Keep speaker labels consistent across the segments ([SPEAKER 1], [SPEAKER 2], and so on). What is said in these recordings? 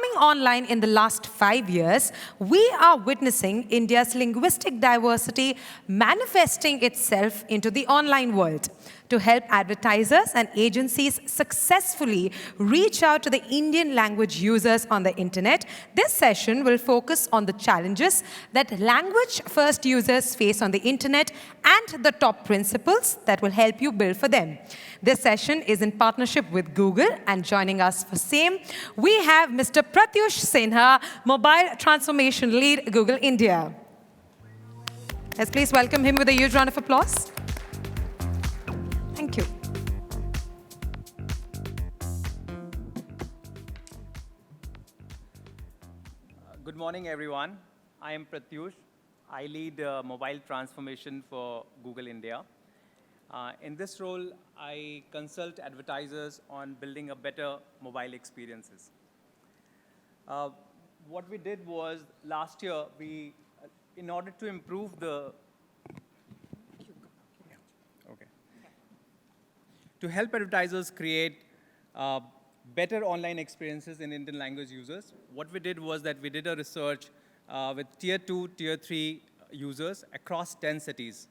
[SPEAKER 1] coming online in the last 5 years, we are witnessing India's linguistic diversity manifesting itself into the online world. To help advertisers and agencies successfully reach out to the Indian language users on the internet, this session will focus on the challenges that language-first users face on the internet and the top principles that will help you build for them. This session is in partnership with Google, and joining us for same, we have Mr. Pratyush Sinha, Mobile Transformation Lead, Google India. Let's please welcome him with a huge round of applause. Thank you.
[SPEAKER 2] Good morning, everyone. I am Pratyush. I lead mobile transformation for Google India. In this role, I consult advertisers on building a better mobile experiences. What we did was last year, in order to improve to help advertisers create better online experiences in Indian language users, what we did was that we did a research with tier 2, tier 3 users across 10 cities.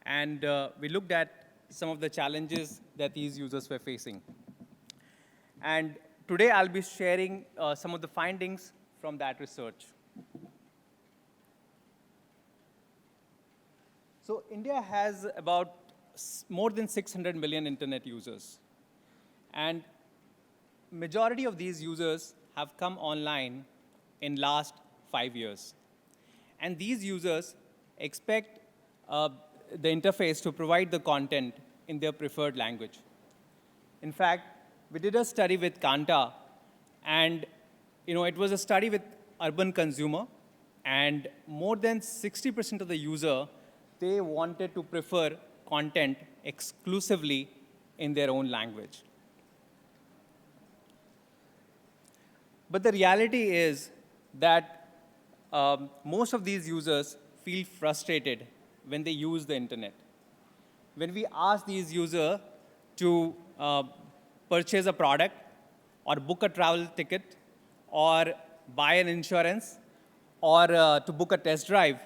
[SPEAKER 2] And we looked at some of the challenges that these users were facing. And today I'll be sharing some of the findings from that research. So India has about more than 600 million internet users. And majority of these users have come online in last 5 years. And these users expect the interface to provide the content in their preferred language. In fact, we did a study with Kanta, and it was a study with urban consumer, and more than 60% of the user, they wanted to prefer content exclusively in their own language. But the reality is that most of these users feel frustrated when they use the internet. When we ask these users to purchase a product or book a travel ticket or buy an insurance or to book a test drive,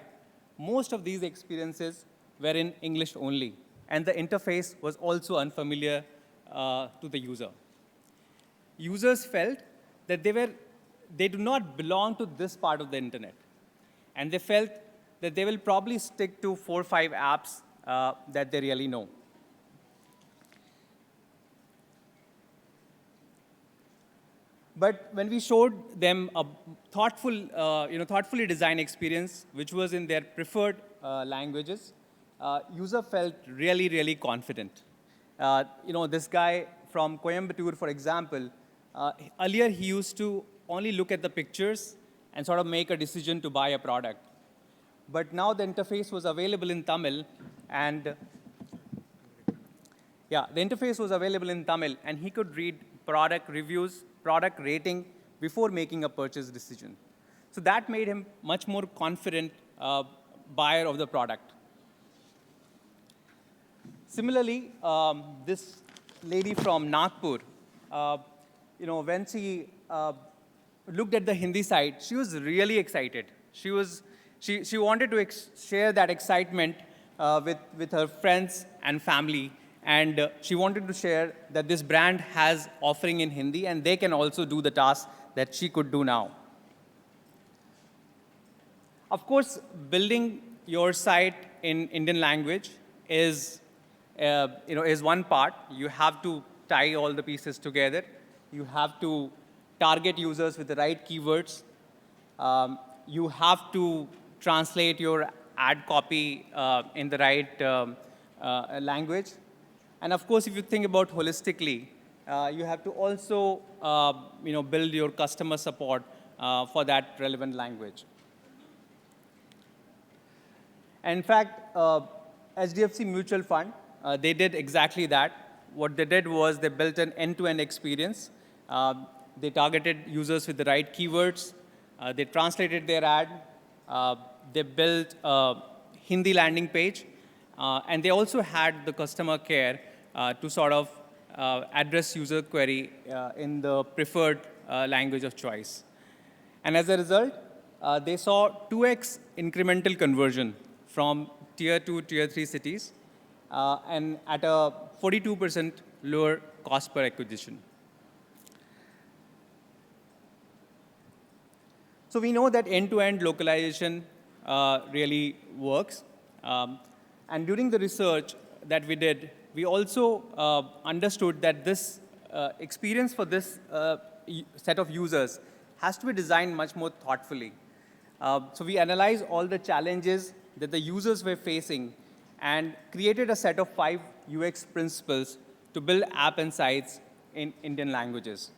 [SPEAKER 2] most of these experiences were in English only, and the interface was also unfamiliar to the user. Users felt that they do not belong to this part of the internet, and they felt that they will probably stick to 4 or 5 apps that they really know. But when we showed them a thoughtfully designed experience, which was in their preferred languages, user felt really, really confident. This guy from Coimbatore, for example, earlier he used to only look at the pictures and sort of make a decision to buy a product. But now the interface was available in Tamil, and he could read product reviews, product rating before making a purchase decision. So that made him much more confident buyer of the product. Similarly, this lady from Nagpur, when she looked at the Hindi side, she was really excited. She wanted to share that excitement with her friends and family, and she wanted to share that this brand has offering in Hindi, and they can also do the task that she could do now. Of course, building your site in Indian language is one part. You have to tie all the pieces together. You have to target users with the right keywords. You have to translate your ad copy in the right language. And of course, if you think about holistically, you have to also build your customer support for that relevant language. And in fact, HDFC Mutual Fund, they did exactly that. What they did was they built an end-to-end experience. They targeted users with the right keywords. They translated their ad. They built a Hindi landing page. And they also had the customer care to sort of address user query in the preferred language of choice. And as a result, they saw 2x incremental conversion from tier 2, tier 3 cities, and at a 42% lower cost per acquisition. So we know that end-to-end localization really works. And during the research that we did, we also understood that this experience for this set of users has to be designed much more thoughtfully. So we analyzed all the challenges that the users were facing and created a set of 5 UX principles to build app and sites in Indian languages.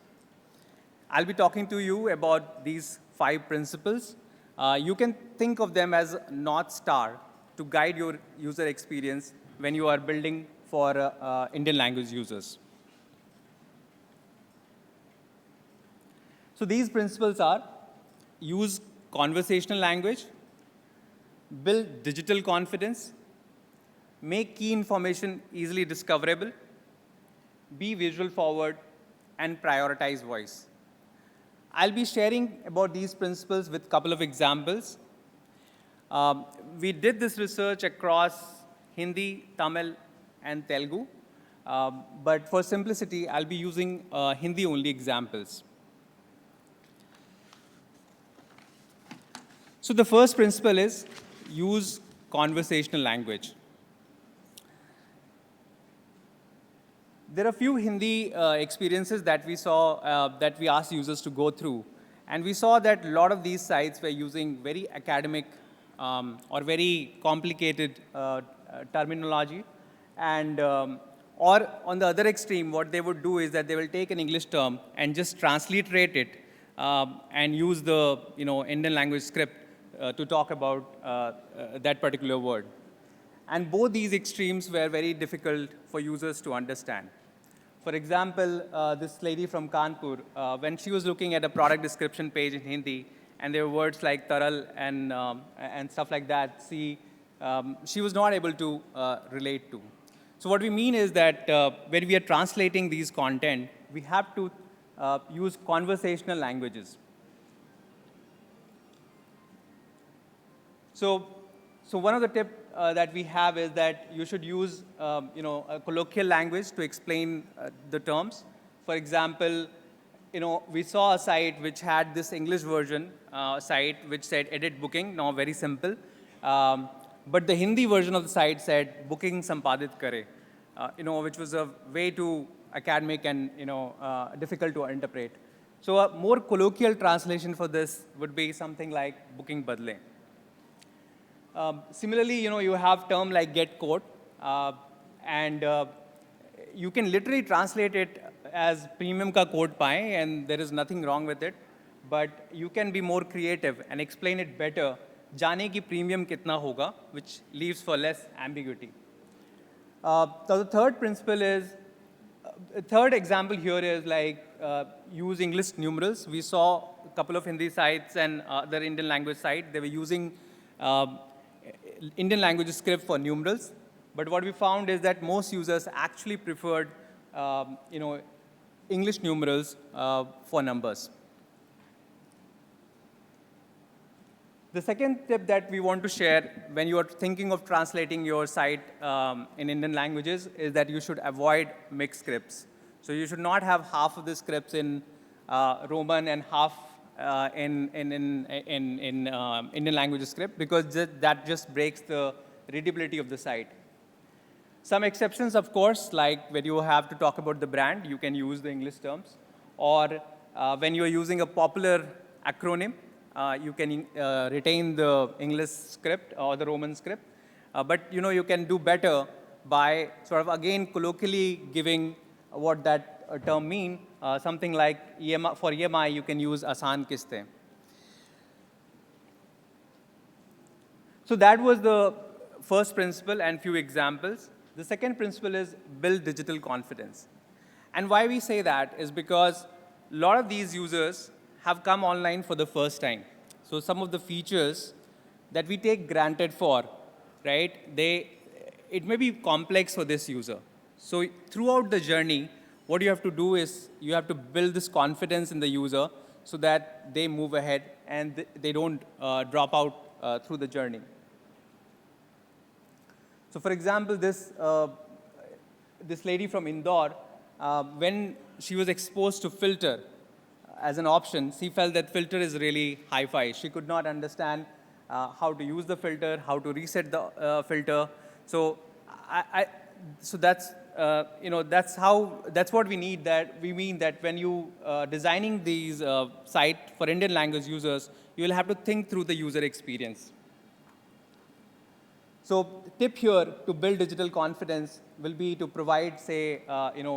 [SPEAKER 2] I'll be talking to you about these 5 principles. You can think of them as North Star to guide your user experience when you are building for Indian language users. So these principles are: use conversational language, build digital confidence, make key information easily discoverable, be visual forward, and prioritize voice. I'll be sharing about these principles with a couple of examples. We did this research across Hindi, Tamil, and Telugu. But for simplicity, I'll be using Hindi-only examples. So the first principle is use conversational language. There are a few Hindi experiences that we saw, that we asked users to go through. And we saw that a lot of these sites were using very academic or very complicated terminology. And, or on the other extreme, what they would do is that they will take an English term and just transliterate it and use the Indian language script to talk about that particular word. And both these extremes were very difficult for users to understand. For example, this lady from Kanpur, when she was looking at a product description page in Hindi, and there were words like taral and stuff like that, she was not able to relate to. So what we mean is that when we are translating these content, we have to use conversational languages. So one of the tips that we have is that you should use a colloquial language to explain the terms. For example, we saw a site which had this English version site which said edit booking, now very simple. But the Hindi version of the site said booking sampadit kare, which was a way too academic and difficult to interpret. So a more colloquial translation for this would be something like booking badle. Similarly, you have term like get quote, and you can literally translate it as premium ka quote paaye, and there is nothing wrong with it. But you can be more creative and explain it better. Jaane ki premium kitna hoga, which leaves for less ambiguity. So the third principle is, third example here is like use English numerals. We saw a couple of Hindi sites and other Indian language sites. They were using Indian language script for numerals, but what we found is that most users actually preferred, English numerals for numbers. The second tip that we want to share when you are thinking of translating your site in Indian languages is that you should avoid mixed scripts. So you should not have half of the scripts in Roman and half in Indian language script, because that just breaks the readability of the site. Some exceptions, of course, like when you have to talk about the brand, you can use the English terms. Or when you are using a popular acronym, you can retain the English script or the Roman script. But you can do better by sort of, again, colloquially giving what that term mean. Something like EMI, for EMI, you can use Asan Kiste. So that was the first principle and few examples. The second principle is build digital confidence. And why we say that is because a lot of these users have come online for the first time. So some of the features that we take granted for, right, it may be complex for this user. So throughout the journey, what you have to do is you have to build this confidence in the user so that they move ahead and they don't drop out through the journey. So for example, this lady from Indore, when she was exposed to filter as an option, she felt that filter is really hi-fi. She could not understand how to use the filter, how to reset the filter. So so that's that's what we need. That we mean that when you designing these site for Indian language users, you will have to think through the user experience. So tip here to build digital confidence will be to provide, say,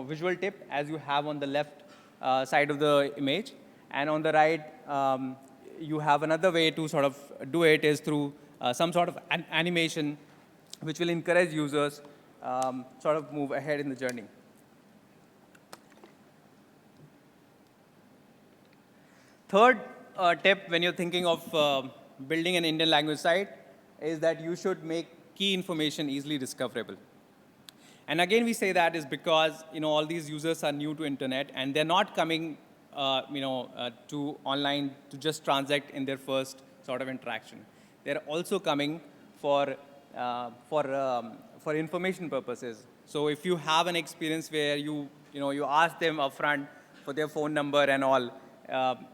[SPEAKER 2] visual tip as you have on the left side of the image. And on the right, you have another way to sort of do it is through some sort of animation, which will encourage users sort of move ahead in the journey. Third tip when you're thinking of building an Indian language site is that you should make key information easily discoverable. And again, we say that is because all these users are new to internet and they're not coming to online to just transact in their first sort of interaction. They're also coming for information purposes. So if you have an experience where you ask them upfront for their phone number and all,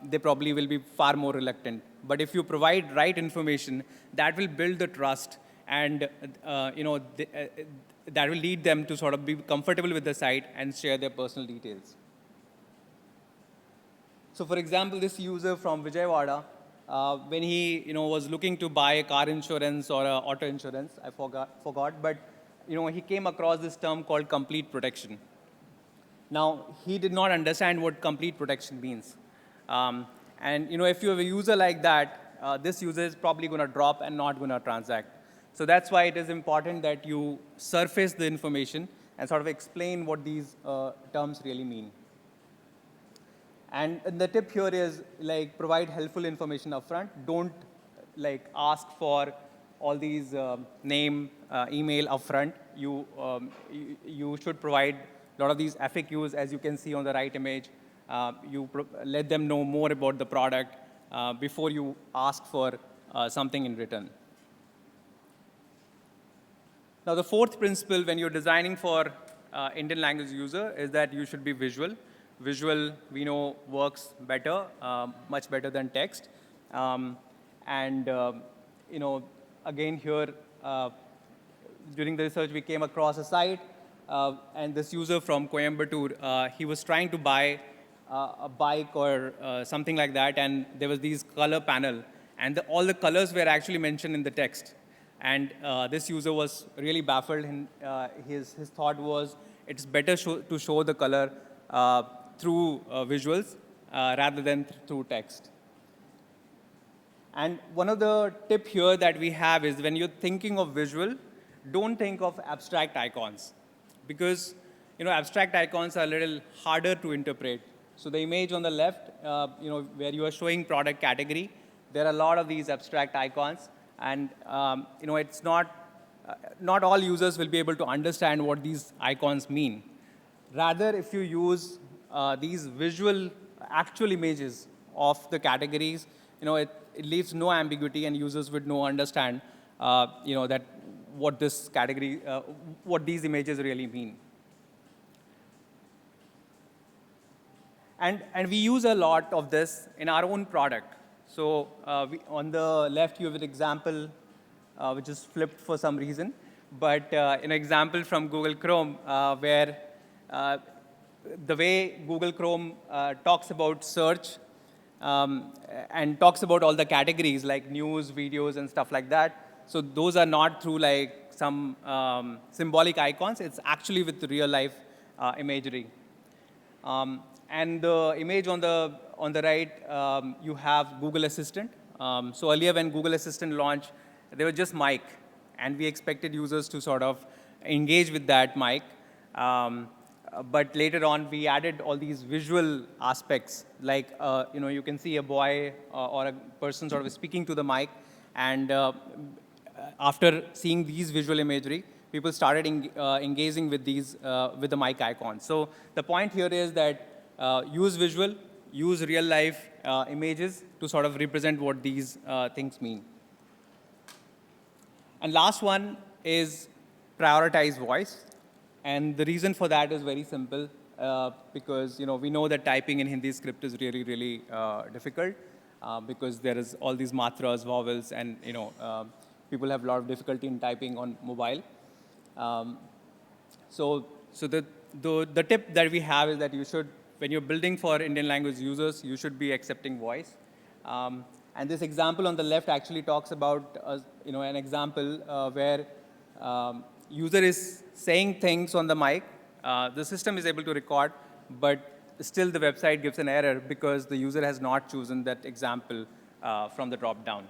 [SPEAKER 2] they probably will be far more reluctant. But if you provide right information, that will build the trust, and that will lead them to sort of be comfortable with the site and share their personal details. So for example, this user from Vijayawada, when he was looking to buy a car insurance or auto insurance, I forgot, but he came across this term called complete protection. Now, he did not understand what complete protection means. And if you have a user like that, this user is probably going to drop and not going to transact. So that's why it is important that you surface the information and sort of explain what these terms really mean. And the tip here is provide helpful information upfront. Don't ask for all these name, email upfront. You should provide a lot of these FAQs, as you can see on the right image. You let them know more about the product before you ask for something in return. Now, the fourth principle when you're designing for Indian language user is that you should be visual. Visual, we know, works better, much better than text. Again, here, during the research, we came across a site, and this user from Coimbatore, he was trying to buy a bike or something like that, and there was these color panel, and all the colors were actually mentioned in the text. And this user was really baffled, and his thought was, it's better to show the color through visuals rather than through text. And one of the tip here that we have is when you're thinking of visual, don't think of abstract icons, because abstract icons are a little harder to interpret. So the image on the left, where you are showing product category, there are a lot of these abstract icons, and it's not all users will be able to understand what these icons mean. Rather, if you use these visual actual images of the categories, it leaves no ambiguity, and users would understand that what this category, what these images really mean. And we use a lot of this in our own product. So on the left, you have an example which is flipped for some reason. But an example from Google Chrome where the way Google Chrome talks about search and talks about all the categories like news, videos, and stuff like that. So those are not through some symbolic icons. It's actually with real life imagery. And the image on the right, you have Google Assistant. So earlier when Google Assistant launched, there was just mic, and we expected users to sort of engage with that mic. But later on, we added all these visual aspects, like you can see a boy or a person sort of speaking to the mic, and after seeing these visual imagery, people started engaging with these with the mic icons. So the point here is that use visual, use real-life images to sort of represent what these things mean. And last one is prioritize voice. And the reason for that is very simple, because we know that typing in Hindi script is really, really difficult, because there is all these matras, vowels, and people have a lot of difficulty in typing on mobile. So the tip that we have is that you should, when you're building for Indian language users, you should be accepting voice. And this example on the left actually talks about an example where user is saying things on the mic. The system is able to record, but still the website gives an error because the user has not chosen that example from the drop-down.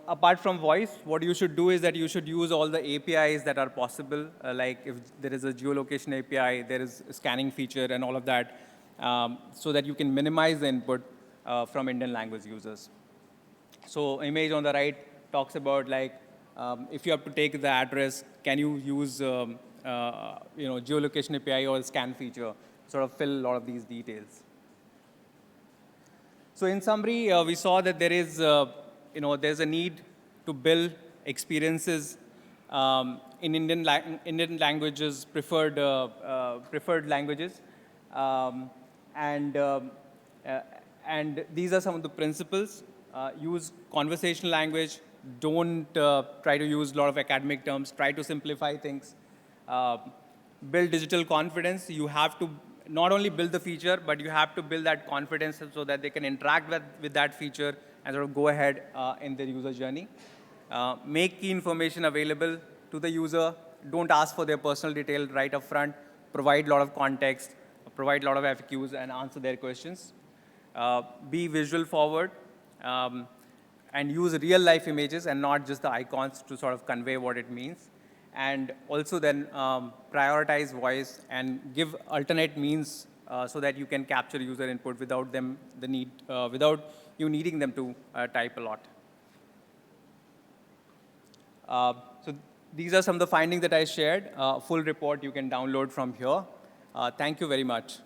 [SPEAKER 2] Apart from voice, what you should do is that you should use all the APIs that are possible, like if there is a geolocation API, there is a scanning feature and all of that, so that you can minimize the input from Indian language users. So image on the right talks about if you have to take the address, can you use geolocation API or scan feature, sort of fill a lot of these details. So in summary, we saw that there is there's a need to build experiences in Indian languages, preferred languages, and these are some of the principles. Use conversational language. Don't try to use a lot of academic terms. Try to simplify things. Build digital confidence. You have to not only build the feature, but you have to build that confidence so that they can interact with that feature and sort of go ahead in their user journey. Make key information available to the user. Don't ask for their personal detail right up front. Provide a lot of context. Provide a lot of FAQs and answer their questions. Be visual forward. And use real-life images and not just the icons to sort of convey what it means. And also then prioritize voice and give alternate means so that you can capture user input without you needing them to type a lot. So these are some of the findings that I shared. Full report you can download from here. Thank you very much.